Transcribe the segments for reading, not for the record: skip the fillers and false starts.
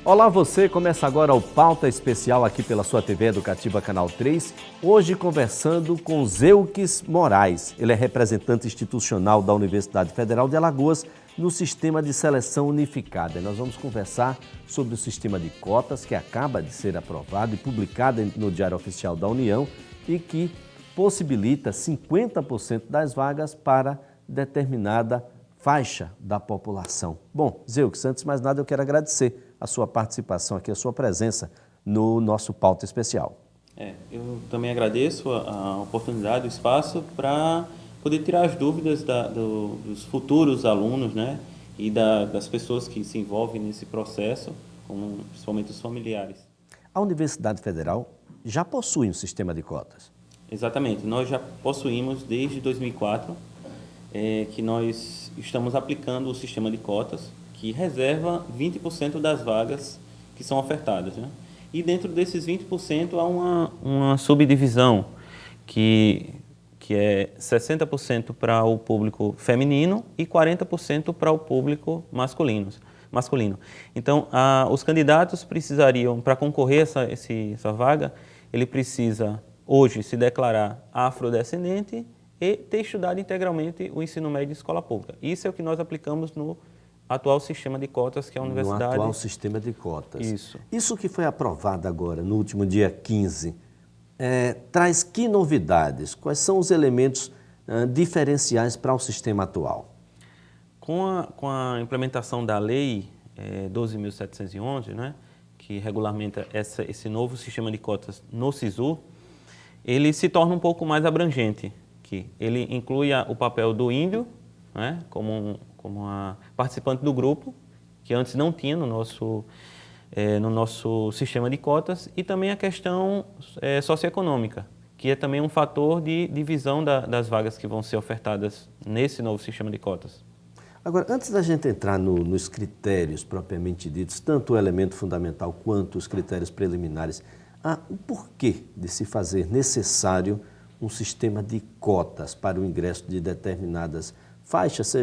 Olá você, começa agora o Pauta Especial aqui pela sua TV Educativa Canal 3, hoje conversando com Zeuques Moraes. Ele é representante institucional da Universidade Federal de Alagoas no Sistema de Seleção Unificada. Nós vamos conversar sobre o sistema de cotas que acaba de ser aprovado e publicado no Diário Oficial da União e que possibilita 50% das vagas para determinada faixa da população. Bom, Zeuques, antes de mais nada eu quero agradecer a sua participação aqui, a sua presença no nosso Pauta Especial. Eu também agradeço a oportunidade, o espaço para poder tirar as dúvidas dos futuros alunos, né, e das pessoas que se envolvem nesse processo, como principalmente os familiares. A Universidade Federal já possui um sistema de cotas? Exatamente, nós já possuímos desde 2004 que nós estamos aplicando o sistema de cotas, que reserva 20% das vagas que são ofertadas, né? E dentro desses 20% há uma subdivisão que é 60% para o público feminino e 40% para o público masculino. Então, os candidatos precisariam, para concorrer a essa vaga, ele precisa hoje se declarar afrodescendente e ter estudado integralmente o ensino médio de escola pública. Isso é o que nós aplicamos no atual sistema de cotas que a universidade... No atual sistema de cotas. Isso. Isso que foi aprovado agora, no último dia 15, traz que novidades? Quais são os elementos diferenciais para o sistema atual? Com a implementação da Lei 12.711, né, que regulamenta esse novo sistema de cotas no SISU, ele se torna um pouco mais abrangente. Que ele inclui o papel do índio, né, como a participante do grupo, que antes não tinha no nosso sistema de cotas, e também a questão socioeconômica, que é também um fator de divisão das vagas que vão ser ofertadas nesse novo sistema de cotas. Agora, antes da gente entrar nos critérios propriamente ditos, tanto o elemento fundamental quanto os critérios preliminares, o porquê de se fazer necessário um sistema de cotas para o ingresso de determinadas faixas,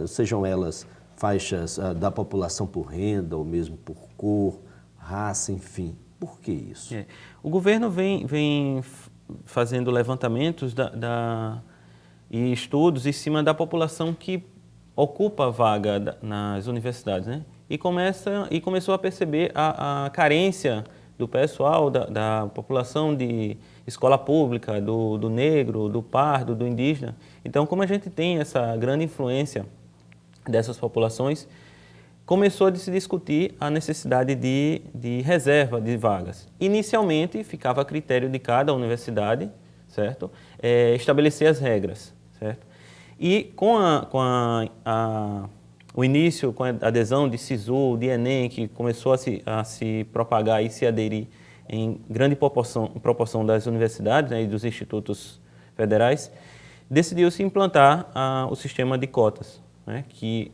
sejam elas faixas da população por renda ou mesmo por cor, raça, enfim. Por que isso? O governo vem fazendo levantamentos e estudos em cima da população que ocupa a vaga nas universidades, né? E começou a perceber a carência do pessoal, da população de escola pública, do negro, do pardo, do indígena. Então, como a gente tem essa grande influência dessas populações, começou a se discutir a necessidade de reserva de vagas. Inicialmente, ficava a critério de cada universidade, certo? Estabelecer as regras, certo? E com o início, com a adesão de SISU, de Enem, que começou a se propagar e se aderir em grande proporção das universidades, né, e dos institutos federais, decidiu-se implantar o sistema de cotas, né, que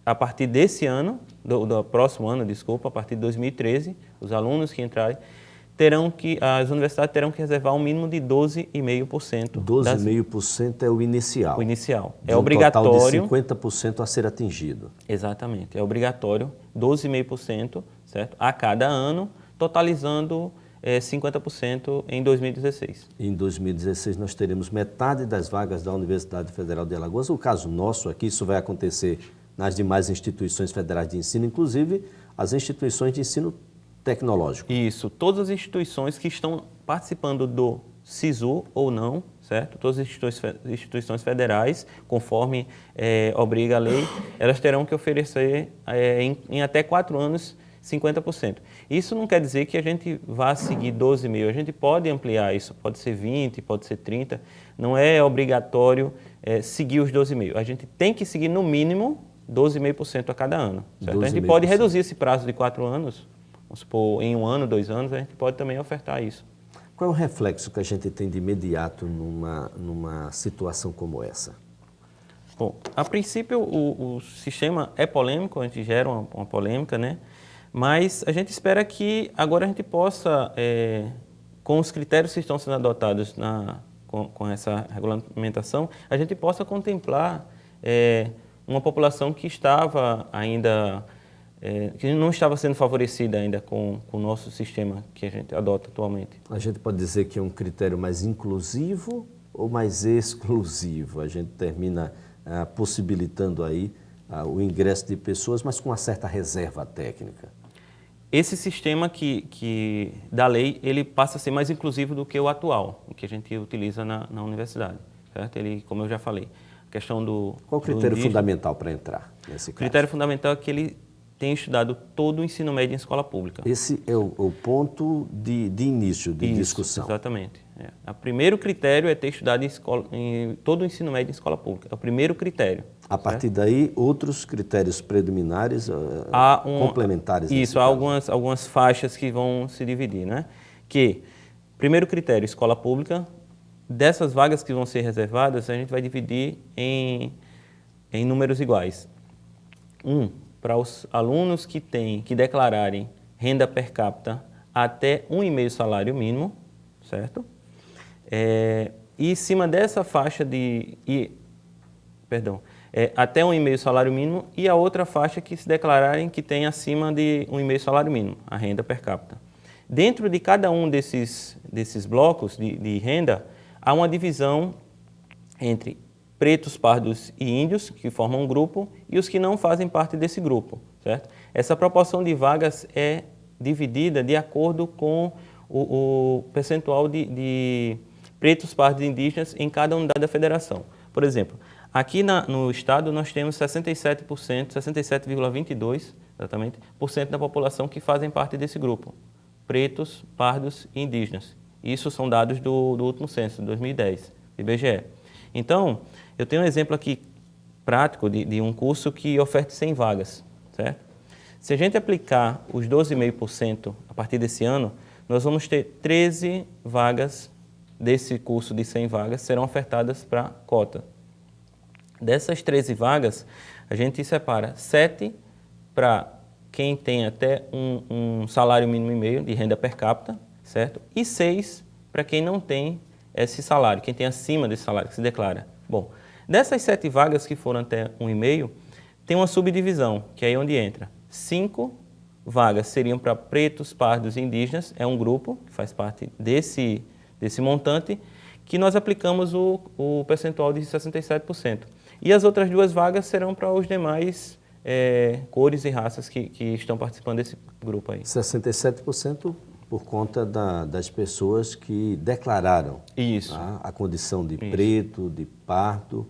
a partir desse ano, do próximo ano, a partir de 2013, os alunos que entrarem, as universidades terão que reservar um mínimo de 12,5%. 12,5% é o inicial. O inicial. É obrigatório. Um total de 50% a ser atingido. Exatamente. É obrigatório 12,5%, certo? A cada ano, totalizando 50% em 2016. Em 2016 nós teremos metade das vagas da Universidade Federal de Alagoas. O caso nosso aqui, isso vai acontecer nas demais instituições federais de ensino, inclusive as instituições de ensino tecnológico. Isso, todas as instituições que estão participando do SISU ou não, certo? Todas as instituições federais, conforme obriga a lei, elas terão que oferecer em até 4 anos 50%. Isso não quer dizer que a gente vá seguir 12,5%, a gente pode ampliar isso, pode ser 20%, pode ser 30%, não é obrigatório seguir os 12,5%. A gente tem que seguir no mínimo 12,5% a cada ano, certo? A gente pode reduzir esse prazo de 4 anos, vamos supor, em 1 ano, 2 anos, a gente pode também ofertar isso. Qual é o reflexo que a gente tem de imediato numa situação como essa? Bom, a princípio o sistema é polêmico, a gente gera uma polêmica, né? Mas a gente espera que agora a gente possa, com os critérios que estão sendo adotados com essa regulamentação, a gente possa contemplar uma população que estava ainda que não estava sendo favorecida ainda com o nosso sistema que a gente adota atualmente. A gente pode dizer que é um critério mais inclusivo ou mais exclusivo? A gente termina possibilitando aí o ingresso de pessoas, mas com uma certa reserva técnica. Esse sistema da lei, ele passa a ser mais inclusivo do que o atual, o que a gente utiliza na universidade, certo? Ele, como eu já falei, a questão do... Qual o critério fundamental para entrar nesse caso? O critério fundamental é que ele tem estudado todo o ensino médio em escola pública. Esse é o ponto de início, de discussão. Exatamente. O primeiro critério é ter estudado em todo o ensino médio em escola pública. É o primeiro critério. A partir daí, outros critérios preliminares, complementares. Isso, há algumas faixas que vão se dividir, né? Que, primeiro critério, escola pública. Dessas vagas que vão ser reservadas, a gente vai dividir em números iguais. Para os alunos que declararem renda per capita até 1,5 salário mínimo, certo? E em cima dessa faixa até 1,5 salário mínimo, e a outra faixa que se declararem que tem acima de 1,5 salário mínimo, a renda per capita. Dentro de cada um desses blocos de renda, há uma divisão entre pretos, pardos e índios, que formam um grupo, e os que não fazem parte desse grupo, certo? Essa proporção de vagas é dividida de acordo com o percentual de pretos, pardos e indígenas em cada unidade da federação. Por exemplo, aqui no estado nós temos 67,22% exatamente, da população que fazem parte desse grupo, pretos, pardos e indígenas. Isso são dados do último censo, de 2010, do IBGE. Então, eu tenho um exemplo aqui prático de um curso que oferta 100 vagas, certo? Se a gente aplicar os 12,5% a partir desse ano, nós vamos ter 13 vagas desse curso de 100 vagas serão ofertadas para cota. Dessas 13 vagas, a gente separa 7 para quem tem até um salário mínimo e meio de renda per capita, certo? E 6 para quem não tem esse salário, quem tem acima desse salário, que se declara. Bom, dessas 7 vagas que foram até 1,5, tem uma subdivisão, que é aí onde entra. 5 vagas seriam para pretos, pardos e indígenas, é um grupo que faz parte desse montante, que nós aplicamos o percentual de 67%. E as outras 2 vagas serão para os demais cores e raças que estão participando desse grupo aí. 67% por conta das pessoas que declararam a condição de preto, de pardo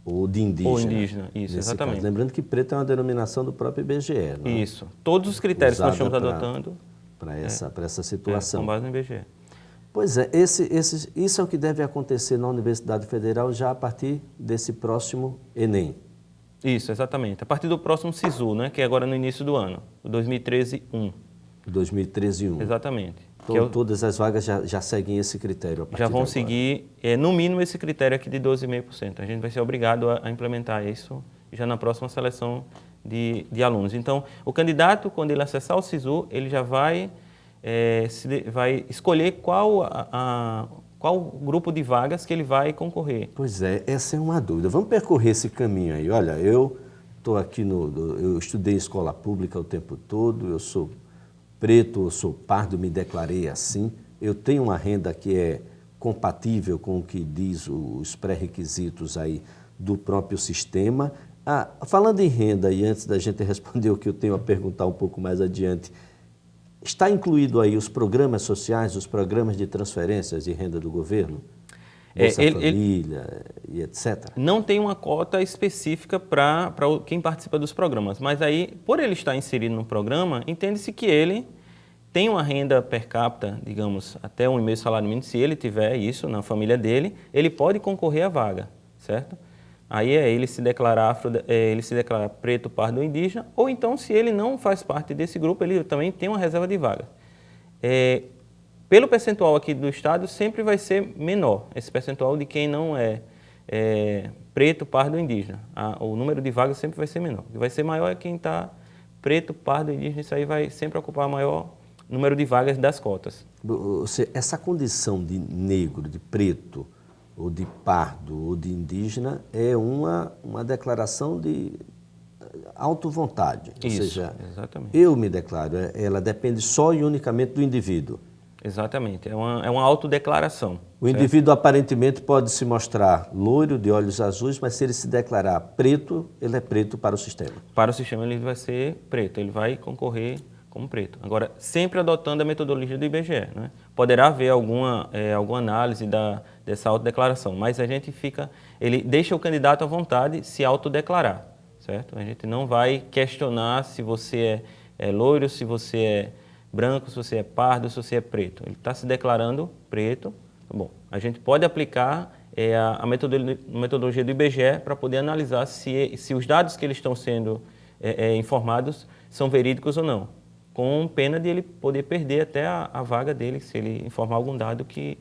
ou de indígena. Ou indígena, isso, exatamente. Caso. Lembrando que preto é uma denominação do próprio IBGE. Não é? Isso. Todos os critérios que nós estamos adotando para essa situação. Com base no IBGE. Pois é, isso é o que deve acontecer na Universidade Federal já a partir desse próximo Enem. Isso, exatamente. A partir do próximo SISU, né, que é agora no início do ano, o 2013-1. 2013-1. Exatamente. Então, todas as vagas já seguem esse critério a partir já vão de agora. seguir, no mínimo, esse critério aqui de 12,5%. A gente vai ser obrigado a implementar isso já na próxima seleção de alunos. Então, o candidato, quando ele acessar o SISU, ele já vai escolher qual grupo de vagas que ele vai concorrer. Pois é, essa é uma dúvida. Vamos percorrer esse caminho aí. Olha, eu estou aqui eu estudei em escola pública o tempo todo, eu sou preto, eu sou pardo, me declarei assim. Eu tenho uma renda que é compatível com o que diz os pré-requisitos aí do próprio sistema. Falando em renda, e antes da gente responder o que eu tenho a perguntar um pouco mais adiante, está incluído aí os programas sociais, os programas de transferências de renda do governo? Bolsa Família e etc. Não tem uma cota específica para quem participa dos programas, mas aí, por ele estar inserido no programa, entende-se que ele tem uma renda per capita, digamos, até 1,5 salário mínimo. Se ele tiver isso na família dele, ele pode concorrer à vaga, certo? Aí ele se declarar preto, pardo ou indígena, ou então, se ele não faz parte desse grupo, ele também tem uma reserva de vaga. Pelo percentual aqui do estado, sempre vai ser menor, esse percentual de quem não é preto, pardo ou indígena. O número de vagas sempre vai ser menor. O que vai ser maior é quem está preto, pardo ou indígena, isso aí vai sempre ocupar maior número de vagas das cotas. Essa condição de negro, de preto, ou de pardo, ou de indígena, é uma declaração autovontade. Ou Isso, seja, exatamente. eu me declaro, ela depende só e unicamente do indivíduo. Exatamente, é uma autodeclaração. O indivíduo aparentemente pode se mostrar loiro, de olhos azuis, mas se ele se declarar preto, ele é preto para o sistema. Para o sistema ele vai ser preto, ele vai concorrer como preto. Agora, sempre adotando a metodologia do IBGE, né? Poderá haver alguma análise dessa autodeclaração, mas ele deixa o candidato à vontade se autodeclarar, certo? A gente não vai questionar se você é loiro, se você é branco, se você é pardo, se você é preto. Ele está se declarando preto. Bom, a gente pode aplicar a metodologia do IBGE para poder analisar se os dados que eles estão sendo informados são verídicos ou não, com pena de ele poder perder até a vaga dele se ele informar algum dado que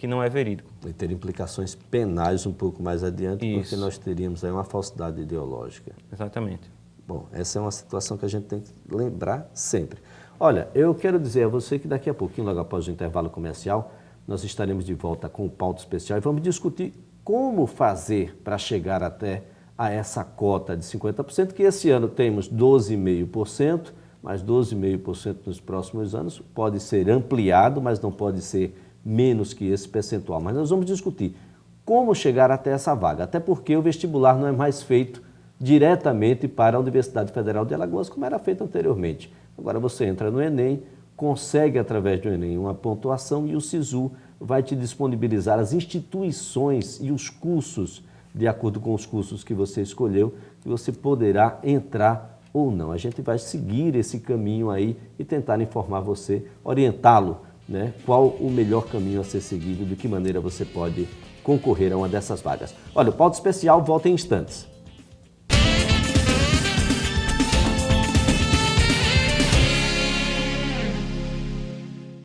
não é verídico. E ter implicações penais um pouco mais adiante, Isso. porque nós teríamos aí uma falsidade ideológica. Exatamente. Bom, essa é uma situação que a gente tem que lembrar sempre. Olha, eu quero dizer a você que daqui a pouquinho, logo após o intervalo comercial, nós estaremos de volta com o Pauta Especial e vamos discutir como fazer para chegar até a essa cota de 50%, que esse ano temos 12,5%, mas 12,5% nos próximos anos pode ser ampliado, mas não pode ser menos que esse percentual. Mas nós vamos discutir como chegar até essa vaga, até porque o vestibular não é mais feito diretamente para a Universidade Federal de Alagoas, como era feito anteriormente. Agora você entra no Enem, consegue através do Enem uma pontuação e o SISU vai te disponibilizar as instituições e os cursos, de acordo com os cursos que você escolheu, que você poderá entrar ou não. A gente vai seguir esse caminho aí e tentar informar você, orientá-lo, né? Qual o melhor caminho a ser seguido, de que maneira você pode concorrer a uma dessas vagas. Olha, o Pauta Especial volta em instantes.